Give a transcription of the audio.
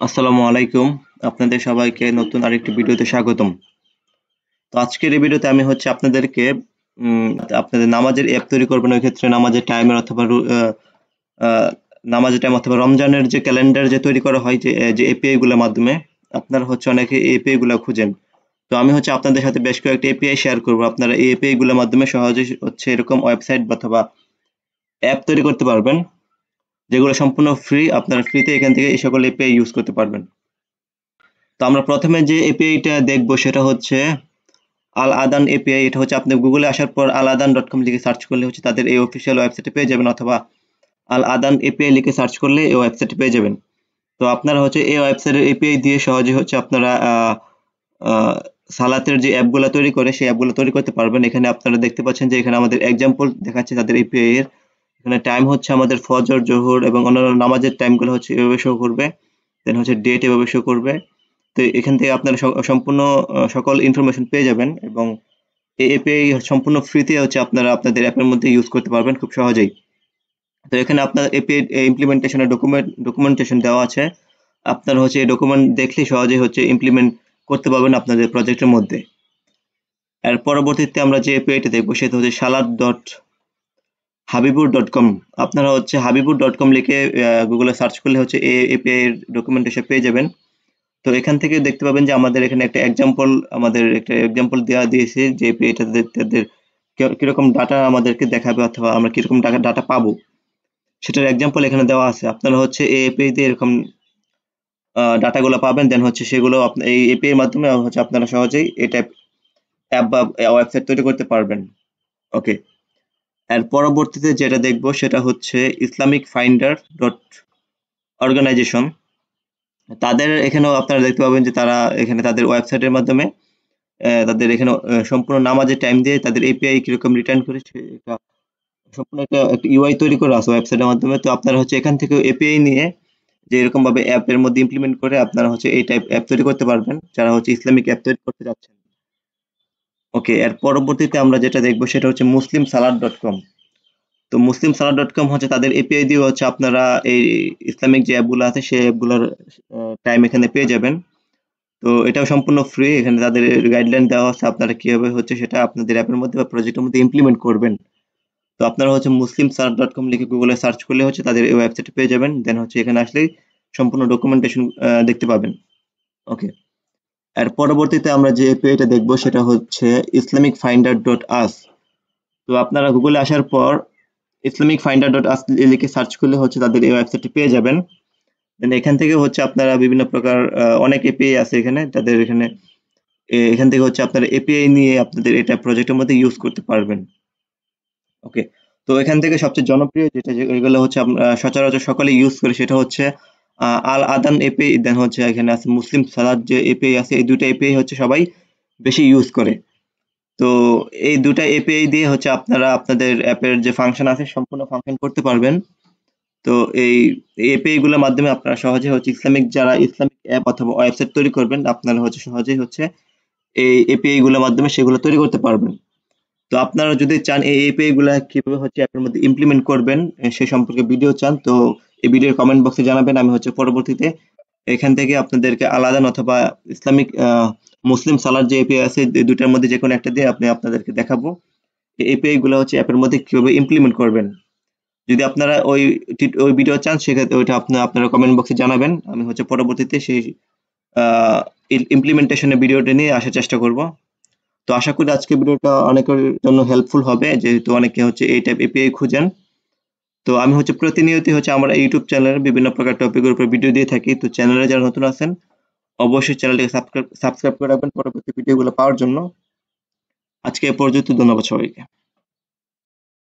আসসালামু আলাইকুম। আপনাদের সবাইকে নতুন আরেকটি ভিডিওতে স্বাগতম। তো আজকের এই ভিডিওতে আমি আপনাদেরকে উম, আপনাদের নামাজের অ্যাপ তৈরি করবেন। ওই ক্ষেত্রে নামাজের টাইমের অথবা নামাজের টাইম অথবা রমজানের যে ক্যালেন্ডার যে তৈরি করা হয় যে এপিআই গুলোর মাধ্যমে আপনারা অনেকে এপিআই গুলো খুঁজেন। তো আমি আপনাদের সাথে বেশ কয়েকটি এপিআই শেয়ার করব। আপনারা এই এপিআই গুলোর মাধ্যমে সহজে এরকম ওয়েবসাইট অথবা অ্যাপ তৈরি করতে পারবেন, যেগুলো সম্পূর্ণ ফ্রি। আপনারা ফ্রিতে এখান থেকে এই সকল এপিআই ইউজ করতে পারবেন। তো আমরা প্রথমে যে এপিআইটা দেখবো সেটা হচ্ছে আল আদান এপিআই। এটা আপনি গুগলে আসার পর আল আদান ডট কম লিখে সার্চ করলে তাদের এই অফিসিয়াল ওয়েবসাইটে পেয়ে যাবেন, অথবা আল আদান এপিআই লিখে সার্চ করলে এই ওয়েবসাইটে পেয়ে যাবেন। তো আপনারা এই ওয়েবসাইটের এপিআই দিয়ে সহজে আপনারা সালাতের যে অ্যাপগুলো তৈরি করে সেই অ্যাপগুলো তৈরি করতে পারবেন। এখানে আপনারা দেখতে পাচ্ছেন যে এখানে আমাদের এক্সাম্পল দেখাচ্ছে তাদের এপিআই এর। এখানে টাইম আমাদের ফজর, জোহর এবং অন্যান্য নামাজের টাইমগুলো এভাবে শো করবে। দেন ডেট এভাবে শো করবে। তো এখান থেকে আপনারা সম্পূর্ণ সকল ইনফরমেশন পেয়ে যাবেন, এবং এই এপিআই সম্পূর্ণ ফ্রিতে আপনারা আপনাদের অ্যাপের মধ্যে ইউজ করতে পারবেন খুব সহজেই। তো এখানে আপনার এপিআই ইমপ্লিমেন্টেশনের ডকুমেন্টেশন দেওয়া আছে। আপনারা এই ডকুমেন্ট দেখলে সহজেই ইমপ্লিমেন্ট করতে পারবেন আপনাদের প্রজেক্টের মধ্যে। এর পরবর্তীতে আমরা যে এপিআইটা দেখবো সেটা সালাদ ডট হাবিবুর ডট কম। আপনারা হাবিবুর ডট কম লিখে গুগলে সার্চ করলে এই এপিআই এর ডকুমেন্টেশন পেয়ে যাবেন। তো এখান থেকে দেখতে পাবেন যে আমাদের এখানে একটা এক্সাম্পল দেওয়া দিয়েছে যে এপিআইটা তাদের কিরকম ডাটা আমাদেরকে দেখাবে, অথবা আমরা কিরকম ডাটা পাবো সেটার এক্সাম্পল এখানে দেওয়া আছে। আপনারা এই এপিআই দিয়ে এরকম ডাটাগুলো পাবেন। দেন সেগুলো এই এপিআই এর মাধ্যমে আপনারা সহজেই এটা অ্যাপ বা ওয়েবসাইট তৈরি করতে পারবেন। ওকে, এর পরবর্তীতে যেটা দেখবো সেটা ইসলামিক ফাইন্ডার ডট অর্গানাইজেশন। তাদের এখানেও আপনারা দেখতে পাবেন যে তারা এখানে তাদের ওয়েবসাইটের মাধ্যমে তাদের এখানে সম্পূর্ণ নামাজের টাইম দিয়ে তাদের এপিআই কিরকম রিটার্ন করে সেটা সম্পূর্ণ একটা ইউআই তৈরি করা আছে ওয়েবসাইটের মাধ্যমে। তো আপনারা এখান থেকে এপিআই নিয়ে যে এরকম ভাবে অ্যাপের মধ্যে ইমপ্লিমেন্ট করে আপনারা এই টাইপ অ্যাপ তৈরি করতে পারবেন, যারা ইসলামিক অ্যাপ তৈরি করতে যাচ্ছেন। ওকে, এর পরবর্তীতে আমরা যেটা দেখবো সেটা মুসলিম সালাদ ডট কম। তো মুসলিম সালাদ ডট কম তাদের এপিআই দিয়ে আপনারা এই ইসলামিক যে অ্যাপগুলো আছে সেই অ্যাপগুলোর টাইম এখানে পেয়ে যাবেন। তো এটাও সম্পূর্ণ ফ্রি। এখানে তাদের গাইডলাইন দেওয়া আছে আপনারা কিভাবে সেটা আপনাদের অ্যাপের মধ্যে বা প্রজেক্টের মধ্যে ইমপ্লিমেন্ট করবেন। তো আপনারা মুসলিম সালাদ ডট কম লিখে গুগলে সার্চ করলে তাদের এই ওয়েবসাইটে পেয়ে যাবেন। দেন এখানে আসলেই সম্পূর্ণ ডকুমেন্টেশন দেখতে পাবেন। ওকে, এর পরবর্তীতে আমরা যে এপিআইটা দেখবো সেটা ইসলামিক ফাইন্ডার ডট আস। তো আপনারা গুগলে আসার পর ইসলামিক ফাইন্ডার ডট আস লিখে সার্চ করলে তাদের এই ওয়েবসাইটে পেয়ে যাবেন। দেন এখান থেকে আপনারা বিভিন্ন প্রকার অনেক এপিআই আছে এখানে তাদের এখান থেকে আপনারা এপিআই নিয়ে আপনাদের এটা প্রজেক্টের মধ্যে ইউজ করতে পারবেন। ওকে, তো এখান থেকে সবচেয়ে জনপ্রিয় যেগুলো আমরা সচরাচর সকলে ইউজ করি সেটা আল আদান এপিআই। দেন এখানে আছে মুসলিম সালাদ যে এপিআই আছে। এই দুটো এপিআই সবাই বেশি ইউজ করে। তো এই দুটা এপিআই দিয়ে আপনারা আপনাদের অ্যাপের যে ফাংশন আছে সম্পূর্ণ ফাংশন করতে পারবেন। তো এই এপিআই গুলোর মাধ্যমে আপনারা সহজে যারা ইসলামিক অ্যাপ অথবা ওয়েবসাইট তৈরি করবেন, আপনারা সহজেই এই এপিআই গুলোর মাধ্যমে সেগুলো তৈরি করতে পারবেন। তো আপনারা যদি চান এই এপিআই গুলা কিভাবে অ্যাপের মধ্যে ইমপ্লিমেন্ট করবেন সে সম্পর্কে ভিডিও চান, তো এই ভিডিওর কমেন্ট বক্সে জানাবেন। আমি পরবর্তীতে এখান থেকে আপনাদেরকে আলাদা অথবা ইসলামিক মুসলিম সালাদ যে এপিআই আছে এই দুটার মধ্যে যে কোনো একটা দিয়ে আপনাদেরকে দেখাবো এই এপিআই গুলো অ্যাপের মধ্যে কিভাবে ইমপ্লিমেন্ট করবেন। যদি আপনারা ওই ভিডিও চান সেক্ষেত্রে ওইটা আপনারা কমেন্ট বক্সে জানাবেন। আমি পরবর্তীতে সেই ইমপ্লিমেন্টেশনের ভিডিওটা নিয়ে আসার চেষ্টা করব। তো আশা করি আজকের ভিডিওটা অনেকের জন্য হেল্পফুল হবে, যেহেতু অনেকে এই টাইপ এপিআই খুঁজেন। তো আমি প্রতিনিয়ত আমার ইউটিউব চ্যানেলে বিভিন্ন প্রকার টপিকের উপর ভিডিও দিয়ে থাকি। তো চ্যানেলে যারা নতুন আছেন অবশ্যই চ্যানেলটিকে সাবস্ক্রাইব করে রাখবেন পরবর্তী ভিডিওগুলো পাওয়ার জন্য। আজকে এ পর্যন্ত, ধন্যবাদ সবাইকে।